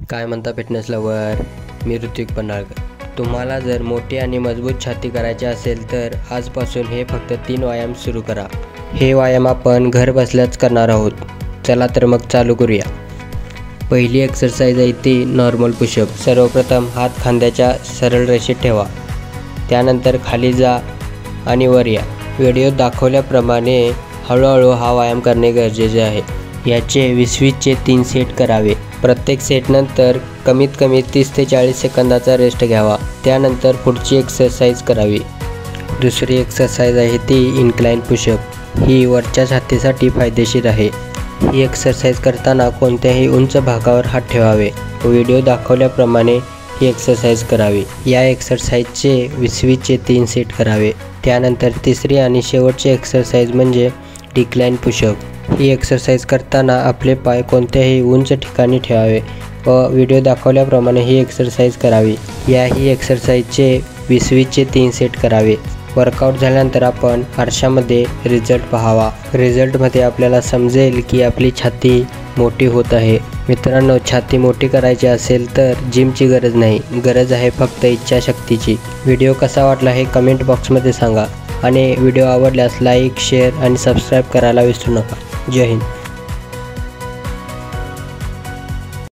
काय म्हणता fitness lover, मी ऋतिक पन्हाळकर. तुम्हाला जर मोठी आणि मजबूत छाती करायची असेल तर आजपासून हे फक्त 3 व्यायाम सुरू करा. हे व्यायाम आपण घर बसल्याच करणार आहोत. चला तर मग चालू करूया. पहिली एक्सरसाइज आहे ती नॉर्मल पुशअप. सर्वप्रथम हात खांद्याच्या सरळ रेषेत ठेवा. त्यानंतर खाली जा आणि वर या. व्हिडिओत दाखवल्याप्रमाणे हळूहळू हा व्यायाम करणे गरजेचे आहे. याचे 20-20चे 3 सेट करावे. प्रत्येक सेटनंतर कमीत कमी 30 ते 40 सेकंदाचा रेस्ट घ्यावा. त्यानंतर पुढची एक्सरसाइज करावी. दुसरी एक्सरसाइज आहे ती इन्क्लाइन पुशअप. ही वरच्या छातीसाठी फायदेशीर आहे. ही एक्सरसाइज करताना कोणत्याही उंच भागावर हात ठेवावे. व्हिडिओ दाखवल्याप्रमाणे ही एक्सरसाइज करावी. या एक्सरसाइजचे 20-20चे 3 सेट करावे. त्यानंतर तिसरी आणि शेवटची एक्सरसाइज म्हणजे डिक्लाइन पुशअप. ही एक्सरसाइज करताना आपले पाय कोणत्याही उंच ठिकाणी ठेवावे व व्हिडिओ दाखवल्याप्रमाणे ही एक्सरसाइज करावी. ही एक्सरसाइजचे 20-20चे 3 सेट करावे. वर्कआउट झाल्यानंतर आपण आरशामध्ये रिझल्ट पाहावा. रिझल्टमध्ये आपल्याला समजेल की आपली छाती मोठी होत आहे. मित्रांनो, छाती मोठी करायची असेल तर जिमची गरज नाही, गरज आहे फक्त इच्छाशक्तीची. व्हिडिओ कसा वाटला हे कमेंट बॉक्समध्ये सांगा आणि व्हिडिओ आवडल्यास लाईक, शेअर आणि सबस्क्राईब करायला विसरू नका. जय हिंद.